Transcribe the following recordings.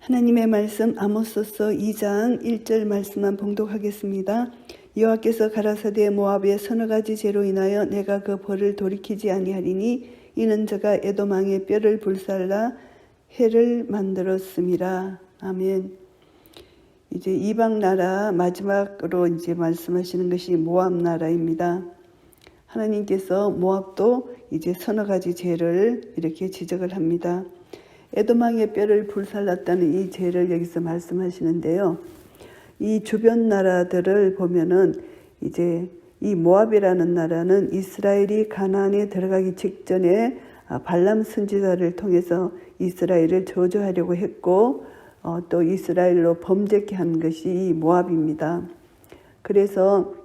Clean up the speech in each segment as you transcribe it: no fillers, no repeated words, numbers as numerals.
하나님의 말씀 아모스서 2장 1절 말씀만 봉독하겠습니다. 여호와께서 가라사대 모압의 서너 가지 죄로 인하여 내가 그 벌을 돌이키지 아니하리니 이는 저가 에돔 왕의 뼈를 불살라 해를 만들었음이라. 아멘. 이제 이방 나라 마지막으로 이제 말씀하시는 것이 모압 나라입니다. 하나님께서 모압도 이제 서너 가지 죄를 이렇게 지적을 합니다. 에돔 왕의 뼈를 불살랐다는 이 죄를 여기서 말씀하시는데요. 이 주변 나라들을 보면은 이제 이 모압이라는 나라는 이스라엘이 가나안에 들어가기 직전에 발람 선지자를 통해서 이스라엘을 저주하려고 했고 또 이스라엘로 범죄케 한 것이 이 모압입니다. 그래서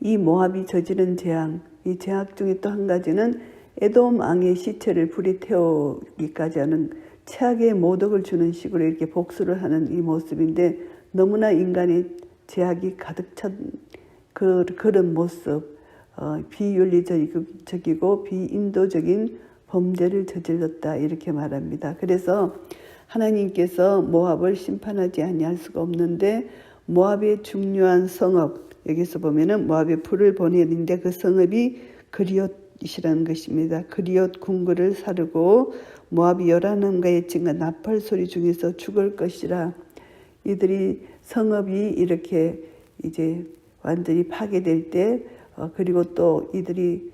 이 모압이 저지른 재앙, 이 재앙 중에 또 한 가지는 에돔 왕의 시체를 불이 태우기까지 하는 최악의 모독을 주는 식으로 이렇게 복수를 하는 이 모습인데 너무나 인간의 죄악이 가득 찬 그런 모습, 비윤리적이고 비인도적인 범죄를 저질렀다 이렇게 말합니다. 그래서 하나님께서 모압을 심판하지 아니할 수가 없는데 모압의 중요한 성읍, 여기서 보면은 모압에 불을 보내는데 그 성읍이 그리옷이라는 것입니다. 그리옷 궁궐을 사르고 모압이 요란함과 찡과 나팔 소리 중에서 죽을 것이라. 이들이 성읍이 이렇게 이제 완전히 파괴될 때 그리고 또 이들이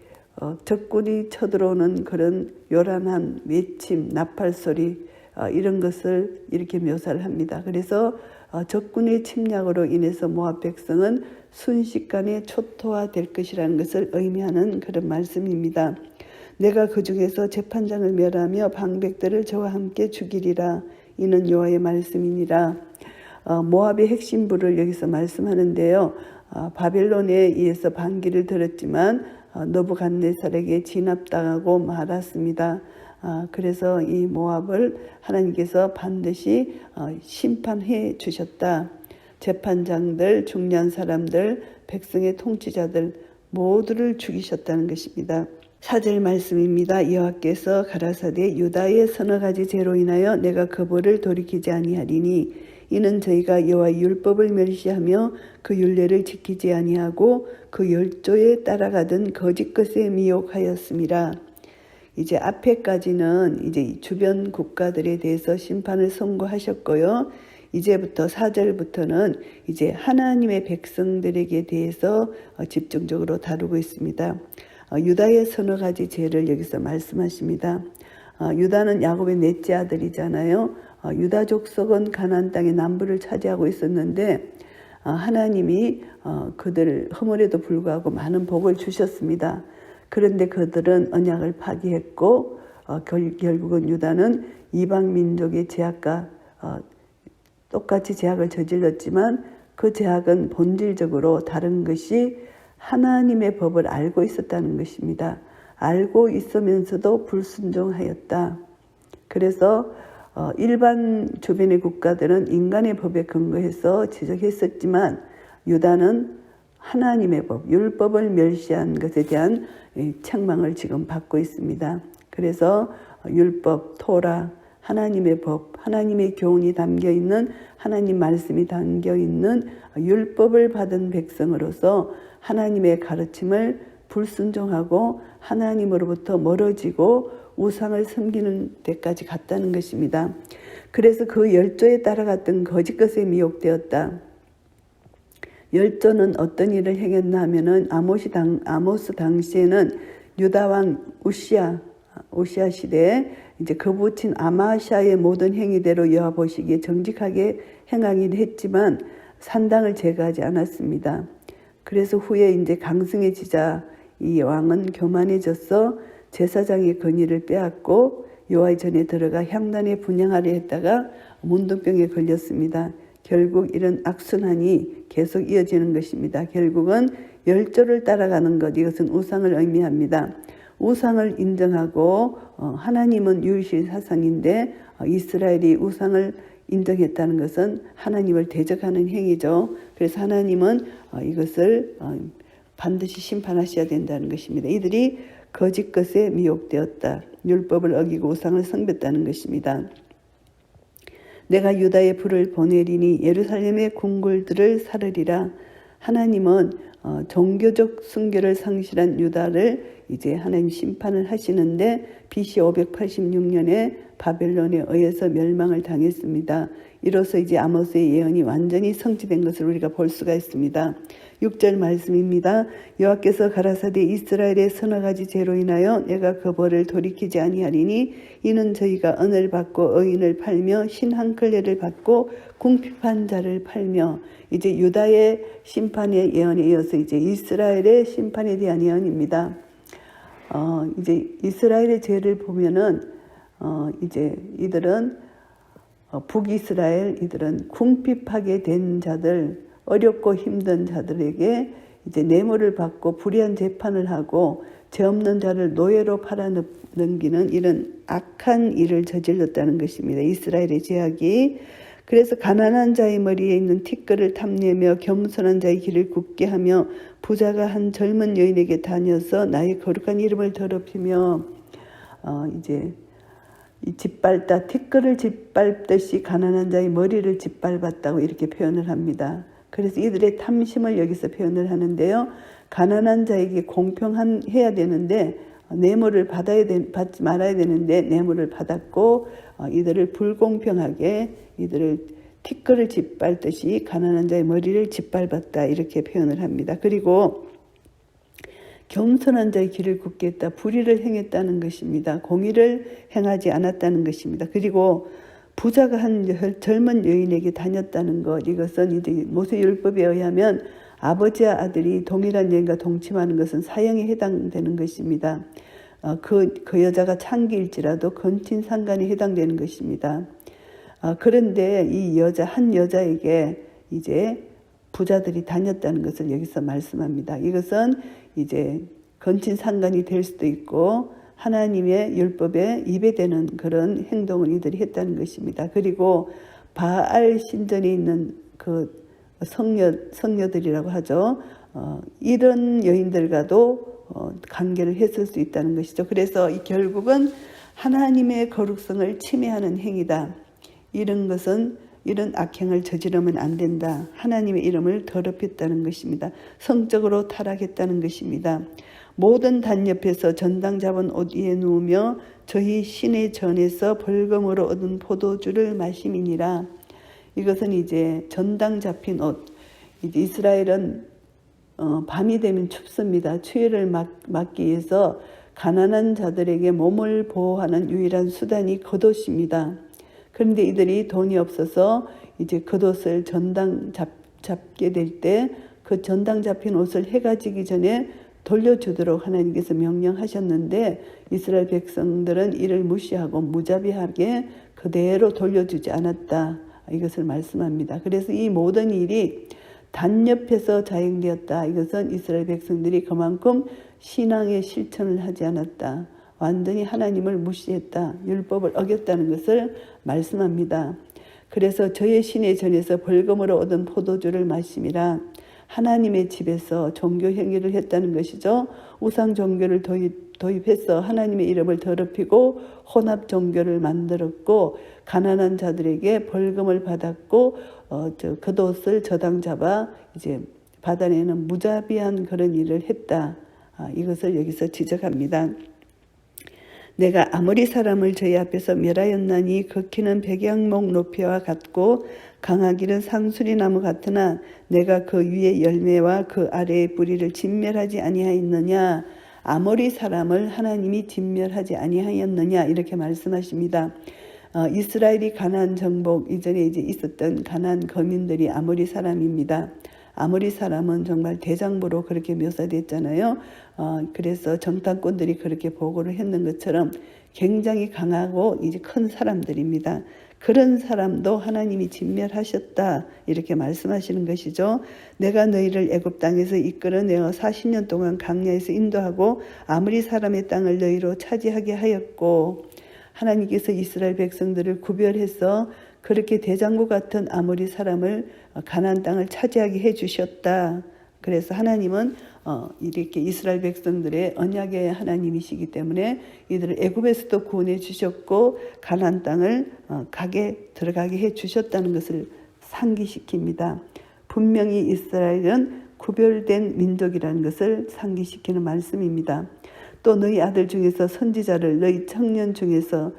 적군이 쳐들어오는 그런 요란한 외침, 나팔 소리 이런 것을 이렇게 묘사를 합니다. 그래서 적군의 침략으로 인해서 모압 백성은 순식간에 초토화될 것이라는 것을 의미하는 그런 말씀입니다. 내가 그 중에서 재판장을 멸하며 방백들을 저와 함께 죽이리라. 이는 여호와의 말씀이니라. 모압의 핵심부를 여기서 말씀하는데요. 바벨론에 의해서 반기를 들었지만 느부갓네살에게 진압당하고 말았습니다. 그래서 이 모압을 하나님께서 반드시 심판해 주셨다. 재판장들, 중요한 사람들, 백성의 통치자들 모두를 죽이셨다는 것입니다. 4절 말씀입니다. 여호와께서 가라사대 유다의 서너 가지 죄로 인하여 내가 그 벌을 돌이키지 아니하리니 이는 저희가 여호와의 율법을 멸시하며 그 율례를 지키지 아니하고 그 열조에 따라가던 거짓 것에 미혹하였음이라. 이제 앞에까지는 이제 주변 국가들에 대해서 심판을 선고하셨고요. 이제부터 4절부터는 이제 하나님의 백성들에게 대해서 집중적으로 다루고 있습니다. 유다의 서너 가지 죄를 여기서 말씀하십니다. 유다는 야곱의 넷째 아들이잖아요. 유다 족속은 가나안 땅의 남부를 차지하고 있었는데 하나님이 그들 허물에도 불구하고 많은 복을 주셨습니다. 그런데 그들은 언약을 파기했고 결국은 유다는 이방 민족의 죄악과 똑같이 죄악을 저질렀지만 그 죄악은 본질적으로 다른 것이 하나님의 법을 알고 있었다는 것입니다. 알고 있으면서도 불순종하였다. 그래서 일반 주변의 국가들은 인간의 법에 근거해서 지적했었지만 유다는 하나님의 법, 율법을 멸시한 것에 대한 책망을 지금 받고 있습니다. 그래서 율법, 토라, 하나님의 법, 하나님의 교훈이 담겨있는 하나님 말씀이 담겨있는 율법을 받은 백성으로서 하나님의 가르침을 불순종하고 하나님으로부터 멀어지고 우상을 섬기는 데까지 갔다는 것입니다. 그래서 그 열조에 따라갔던 거짓 것에 미혹되었다. 열조는 어떤 일을 행했나 하면은 아모스 당시에는 유다 왕 우시아 시대에 이제 그 부친 아마샤의 모든 행위대로 여호와 보시기에 정직하게 행하긴 했지만 산당을 제거하지 않았습니다. 그래서 후에 이제 강승해지자 이 왕은 교만해져서 제사장의 권위를 빼앗고 여호와의 전에 들어가 향단에 분향하려 했다가 문둥병에 걸렸습니다. 결국 이런 악순환이 계속 이어지는 것입니다. 결국은 열조를 따라가는 것, 이것은 우상을 의미합니다. 우상을 인정하고 하나님은 유일신 사상인데 이스라엘이 우상을 인정했다는 것은 하나님을 대적하는 행위죠. 그래서 하나님은 이것을 반드시 심판하셔야 된다는 것입니다. 이들이 거짓 것에 미혹되었다. 율법을 어기고 우상을 섬겼다는 것입니다. 내가 유다에 불을 보내리니 예루살렘의 궁궐들을 사르리라. 하나님은 종교적 순결을 상실한 유다를 이제 하나님 심판을 하시는데 BC 586년에 바벨론에 의해서 멸망을 당했습니다. 이로써 이제 아모스의 예언이 완전히 성취된 것을 우리가 볼 수가 있습니다. 6절 말씀입니다. 여호와께서 가라사대 이스라엘의 서너 가지 죄로 인하여 내가 그 벌을 돌이키지 아니하리니 이는 저희가 은을 받고 의인을 팔며 신 한 클레를 받고 궁핍한 자를 팔며, 이제 유다의 심판의 예언에 이어서 이제 이스라엘의 심판에 대한 예언입니다. 이제 이스라엘의 죄를 보면은 이제 이들은 북이스라엘, 이들은 궁핍하게 된 자들, 어렵고 힘든 자들에게 이제 뇌물을 받고 불의한 재판을 하고 죄 없는 자를 노예로 팔아넘기는 이런 악한 일을 저질렀다는 것입니다. 이스라엘의 죄악이. 그래서 가난한 자의 머리에 있는 티끌을 탐내며 겸손한 자의 길을 굽게 하며 부자가 한 젊은 여인에게 다녀서 나의 거룩한 이름을 더럽히며 이제 짓밟다, 티끌을 짓밟듯이 가난한 자의 머리를 짓밟았다고 이렇게 표현을 합니다. 그래서 이들의 탐심을 여기서 표현을 하는데요. 가난한 자에게 공평해야 되는데 뇌물을 받지 말아야 되는데 뇌물을 받았고, 이들을 불공평하게 이들을 티끌을 짓밟듯이 가난한 자의 머리를 짓밟았다 이렇게 표현을 합니다. 그리고 겸손한 자의 길을 굽게 했다. 불의를 행했다는 것입니다. 공의를 행하지 않았다는 것입니다. 그리고 부자가 한 젊은 여인에게 다녔다는 것, 이것은 이제 모세율법에 의하면 아버지와 아들이 동일한 여인과 동침하는 것은 사형에 해당되는 것입니다. 그 여자가 창기일지라도 건친상간에 해당되는 것입니다. 그런데 이 한 여자에게 이제 부자들이 다녔다는 것을 여기서 말씀합니다. 이것은 이제 건친상간이 될 수도 있고 하나님의 율법에 위배되는 그런 행동을 이들이 했다는 것입니다. 그리고 바알 신전에 있는 그 성녀들이라고 하죠. 이런 여인들과도 관계를 했을 수 있다는 것이죠. 그래서 결국은 하나님의 거룩성을 침해하는 행위다. 이런 악행을 저지르면 안 된다. 하나님의 이름을 더럽혔다는 것입니다. 성적으로 타락했다는 것입니다. 모든 단옆에서 전당 잡은 옷 위에 누우며 저희 신의 전에서 벌금으로 얻은 포도주를 마심이니라. 이것은 이제 전당 잡힌 옷. 이제 이스라엘은 밤이 되면 춥습니다. 추위를 막기 위해서 가난한 자들에게 몸을 보호하는 유일한 수단이 겉옷입니다. 그런데 이들이 돈이 없어서 이제 겉옷을 전당 잡게 될 때 그 전당 잡힌 옷을 해가 지기 전에 돌려주도록 하나님께서 명령하셨는데 이스라엘 백성들은 이를 무시하고 무자비하게 그대로 돌려주지 않았다. 이것을 말씀합니다. 그래서 이 모든 일이 단옆에서 자행되었다. 이것은 이스라엘 백성들이 그만큼 신앙의 실천을 하지 않았다. 완전히 하나님을 무시했다. 율법을 어겼다는 것을 말씀합니다. 그래서 저의 신의 전에서 벌금으로 얻은 포도주를 마심이라. 하나님의 집에서 종교 행위를 했다는 것이죠. 우상 종교를 도입해서 하나님의 이름을 더럽히고 혼합 종교를 만들었고 가난한 자들에게 벌금을 받았고 겉옷을 저당 잡아 이제 받아내는 무자비한 그런 일을 했다. 이것을 여기서 지적합니다. 내가 아모리 사람을 저희 앞에서 멸하였나니 그 키는 백양목 높이와 같고 강하기는 상수리나무 같으나 내가 그 위의 열매와 그 아래의 뿌리를 진멸하지 아니하였느냐. 아모리 사람을 하나님이 진멸하지 아니하였느냐 이렇게 말씀하십니다. 이스라엘이 가나안 정복 이전에 이제 있었던 가나안 거민들이 아모리 사람입니다. 아모리 사람은 정말 대장부로 그렇게 묘사됐잖아요. 그래서 정탐꾼들이 그렇게 보고를 했는 것처럼 굉장히 강하고 이제 큰 사람들입니다. 그런 사람도 하나님이 진멸하셨다 이렇게 말씀하시는 것이죠. 내가 너희를 애굽 땅에서 이끌어내어 40년 동안 광야에서 인도하고 아모리 사람의 땅을 너희로 차지하게 하였고, 하나님께서 이스라엘 백성들을 구별해서 그렇게 대장부 같은 아모리 사람을 가나안 땅을 차지하게 해주셨다. 그래서 하나님은 이렇게 이스라엘 백성들의 언약의 하나님이시기 때문에 이들을 애굽에서도 구원해 주셨고 가나안 땅을 들어가게 해 주셨다는 것을 상기시킵니다. 분명히 이스라엘은 구별된 민족이라는 것을 상기시키는 말씀입니다. 또 너희 아들 중에서 선지자를 너희 청년 중에서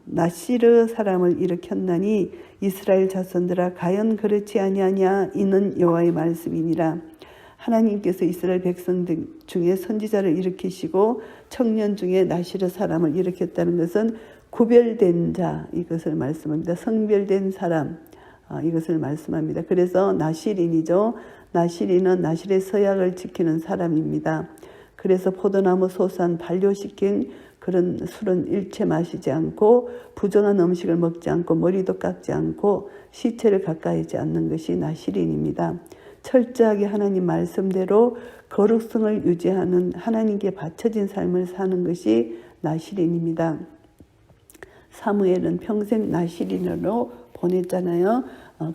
나시르 사람을 일으켰나니 이스라엘 자손들아 가연 그렇지 아니하냐 이는 여호와의 말씀이니라. 하나님께서 이스라엘 백성들 중에 선지자를 일으키시고 청년 중에 나시르 사람을 일으켰다는 것은 구별된 자 이것을 말씀합니다. 성별된 사람 이것을 말씀합니다. 그래서 나실인이죠. 나실인은 나실의 서약을 지키는 사람입니다. 그래서 포도나무 소산 반려시킨 그런 술은 일체 마시지 않고 부정한 음식을 먹지 않고 머리도 깎지 않고 시체를 가까이 하지 않는 것이 나실인입니다. 철저하게 하나님 말씀대로 거룩성을 유지하는 하나님께 바쳐진 삶을 사는 것이 나실인입니다. 사무엘은 평생 나실인으로 보냈잖아요.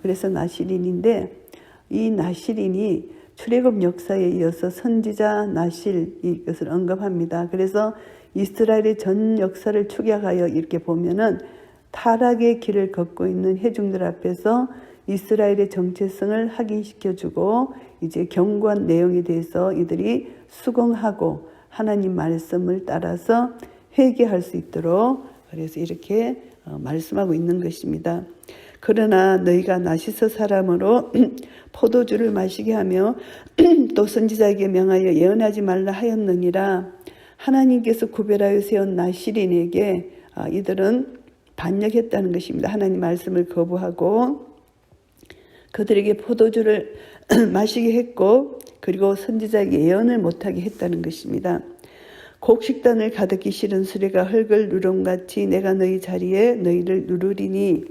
그래서 나실인인데 이 나실인이 출애굽 역사에 이어서 선지자 나실 이것을 언급합니다. 그래서 이스라엘의 전 역사를 축약하여 이렇게 보면은 타락의 길을 걷고 있는 회중들 앞에서 이스라엘의 정체성을 확인시켜주고 이제 경고한 내용에 대해서 이들이 수긍하고 하나님 말씀을 따라서 회개할 수 있도록 그래서 이렇게 말씀하고 있는 것입니다. 그러나 너희가 나시스 사람으로 포도주를 마시게 하며 또 선지자에게 명하여 예언하지 말라 하였느니라. 하나님께서 구별하여 세운 나실인에게 이들은 반역했다는 것입니다. 하나님 말씀을 거부하고 그들에게 포도주를 마시게 했고 그리고 선지자에게 예언을 못하게 했다는 것입니다. 곡식단을 가득히 실은 수레가 흙을 누름같이 내가 너희 자리에 너희를 누르리니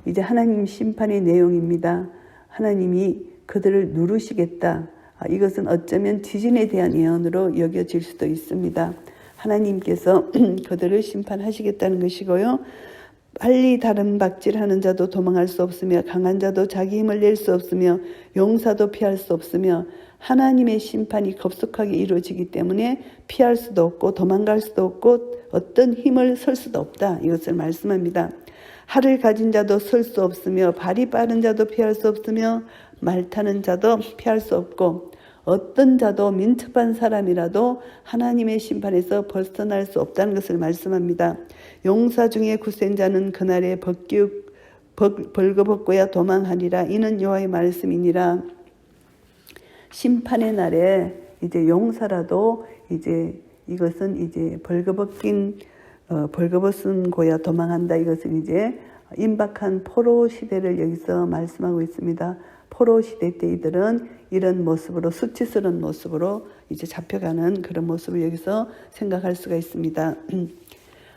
이제 하나님 심판의 내용입니다. 하나님이 그들을 누르시겠다. 이것은 어쩌면 지진에 대한 예언으로 여겨질 수도 있습니다. 하나님께서 그들을 심판하시겠다는 것이고요. 빨리 다른 박질하는 자도 도망할 수 없으며 강한 자도 자기 힘을 낼 수 없으며 용사도 피할 수 없으며 하나님의 심판이 급속하게 이루어지기 때문에 피할 수도 없고 도망갈 수도 없고 어떤 힘을 쓸 수도 없다. 이것을 말씀합니다. 활을 가진 자도 설 수 없으며 발이 빠른 자도 피할 수 없으며 말 타는 자도 피할 수 없고 어떤 자도 민첩한 사람이라도 하나님의 심판에서 벗어날 수 없다는 것을 말씀합니다. 용사 중에 굳센 자는 그날에 벌거벗고야 도망하리라. 이는 여호와의 말씀이니라. 심판의 날에 이제 용사라도 이제 이것은 이제 벌거벗은 고야 도망한다. 이것은 이제 임박한 포로 시대를 여기서 말씀하고 있습니다. 포로 시대 때 이들은 이런 모습으로 수치스러운 모습으로 이제 잡혀가는 그런 모습을 여기서 생각할 수가 있습니다.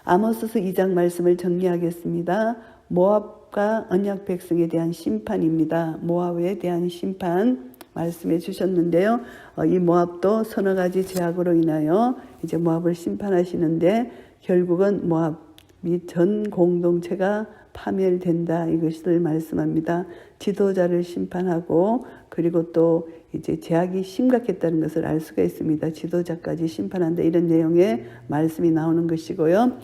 아모스서 2장 말씀을 정리하겠습니다. 모압과 언약 백성에 대한 심판입니다. 모압에 대한 심판 말씀해 주셨는데요. 이 모압도 서너 가지 죄악으로 인하여 이제 모압을 심판하시는데 결국은 모압 및 전 공동체가 파멸된다. 이것을 말씀합니다. 지도자를 심판하고 그리고 또 이제 죄악이 심각했다는 것을 알 수가 있습니다. 지도자까지 심판한다. 이런 내용의 말씀이 나오는 것이고요.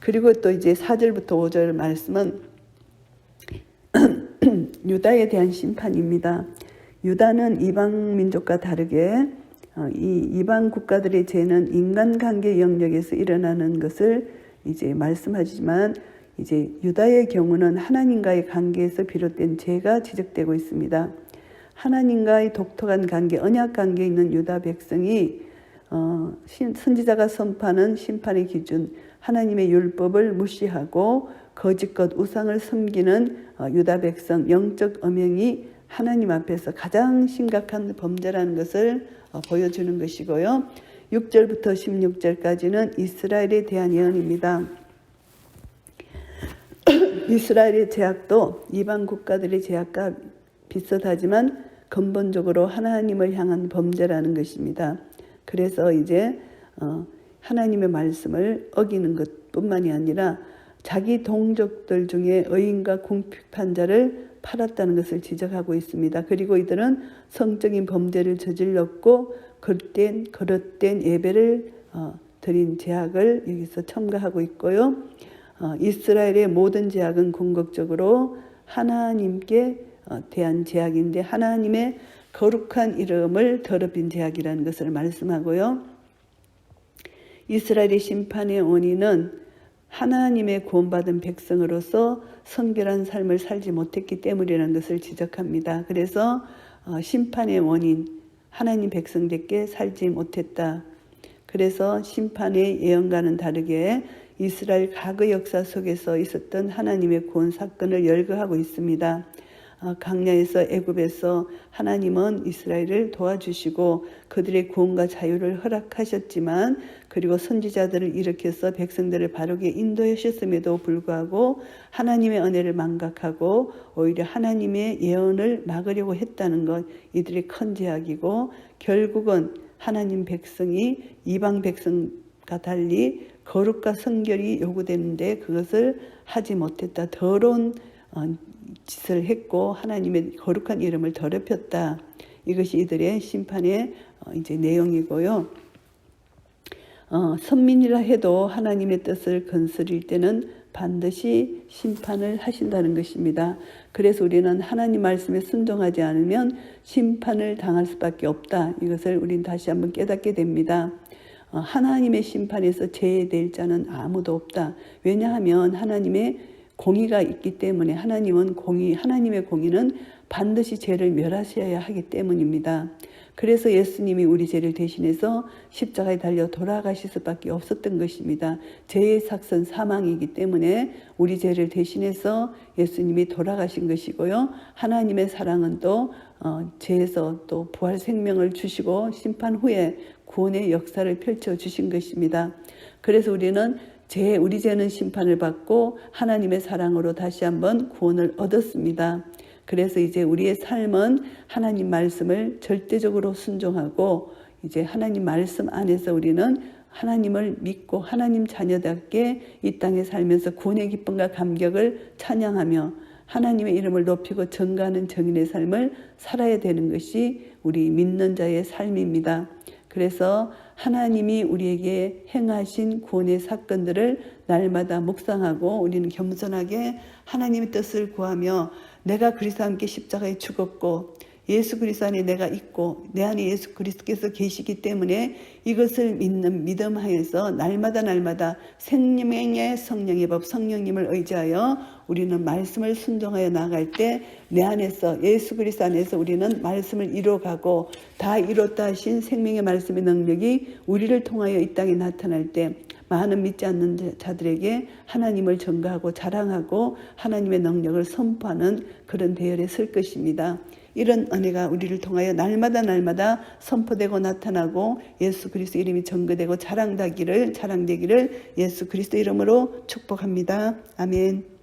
그리고 또 이제 4절부터 5절 말씀은 유다에 대한 심판입니다. 유다는 이방 민족과 다르게 이 이방 국가들의 죄는 인간관계 영역에서 일어나는 것을 이제 말씀하지만 이제 유다의 경우는 하나님과의 관계에서 비롯된 죄가 지적되고 있습니다. 하나님과의 독특한 관계, 언약 관계에 있는 유다 백성이 선지자가 선포하는 심판의 기준, 하나님의 율법을 무시하고 거짓것 우상을 섬기는 유다 백성, 영적 엄형이 하나님 앞에서 가장 심각한 범죄라는 것을 보여주는 것이고요. 6절부터 16절까지는 이스라엘에 대한 예언입니다. 이스라엘의 죄악도 이방 국가들의 죄악과 비슷하지만 근본적으로 하나님을 향한 범죄라는 것입니다. 그래서 이제 하나님의 말씀을 어기는 것뿐만이 아니라 자기 동족들 중에 의인과 궁핍한 자를 팔았다는 것을 지적하고 있습니다. 그리고 이들은 성적인 범죄를 저질렀고 거듭된 예배를 드린 제약을 여기서 첨가하고 있고요. 이스라엘의 모든 제약은 궁극적으로 하나님께 대한 제약인데 하나님의 거룩한 이름을 더럽힌 제약이라는 것을 말씀하고요. 이스라엘의 심판의 원인은 하나님의 구원받은 백성으로서 성결한 삶을 살지 못했기 때문이라는 것을 지적합니다. 그래서 심판의 원인, 하나님 백성들께 살지 못했다. 그래서 심판의 예언과는 다르게 이스라엘 과거 역사 속에서 있었던 하나님의 구원 사건을 열거하고 있습니다. 광야에서 애굽에서 하나님은 이스라엘을 도와주시고 그들의 구원과 자유를 허락하셨지만 그리고 선지자들을 일으켜서 백성들을 바르게 인도하셨음에도 불구하고 하나님의 은혜를 망각하고 오히려 하나님의 예언을 막으려고 했다는 것, 이들의 큰 제약이고 결국은 하나님 백성이 이방 백성과 달리 거룩과 성결이 요구되는데 그것을 하지 못했다. 더러운 짓을 했고 하나님의 거룩한 이름을 더럽혔다. 이것이 이들의 심판의 이제 내용이고요. 선민이라 해도 하나님의 뜻을 건설일 때는 반드시 심판을 하신다는 것입니다. 그래서 우리는 하나님 말씀에 순종하지 않으면 심판을 당할 수밖에 없다. 이것을 우리는 다시 한번 깨닫게 됩니다. 하나님의 심판에서 제외될 자는 아무도 없다. 왜냐하면 하나님의 공의가 있기 때문에 하나님의 공의는 반드시 죄를 멸하셔야 하기 때문입니다. 그래서 예수님이 우리 죄를 대신해서 십자가에 달려 돌아가실 수밖에 없었던 것입니다. 죄의 삭선 사망이기 때문에 우리 죄를 대신해서 예수님이 돌아가신 것이고요. 하나님의 사랑은 또 죄에서 또 부활 생명을 주시고 심판 후에 구원의 역사를 펼쳐주신 것입니다. 그래서 우리는 우리 죄는 심판을 받고 하나님의 사랑으로 다시 한번 구원을 얻었습니다. 그래서 이제 우리의 삶은 하나님 말씀을 절대적으로 순종하고 이제 하나님 말씀 안에서 우리는 하나님을 믿고 하나님 자녀답게 이 땅에 살면서 구원의 기쁨과 감격을 찬양하며 하나님의 이름을 높이고 증거하는 정인의 삶을 살아야 되는 것이 우리 믿는 자의 삶입니다. 그래서 하나님이 우리에게 행하신 구원의 사건들을 날마다 묵상하고 우리는 겸손하게 하나님의 뜻을 구하며 내가 그리스도와 함께 십자가에 죽었고 예수 그리스도 안에 내가 있고 내 안에 예수 그리스도께서 계시기 때문에 이것을 믿는 믿음 하에서 날마다 생명의 성령의 법 성령님을 의지하여 우리는 말씀을 순종하여 나갈 때 내 안에서 예수 그리스도 안에서 우리는 말씀을 이뤄가고 다 이뤘다 하신 생명의 말씀의 능력이 우리를 통하여 이 땅에 나타날 때 많은 믿지 않는 자들에게 하나님을 전가하고 자랑하고 하나님의 능력을 선포하는 그런 대열에 설 것입니다. 이런 은혜가 우리를 통하여 날마다 선포되고 나타나고 예수 그리스도 이름이 전거되고 자랑되기를 예수 그리스도 이름으로 축복합니다. 아멘.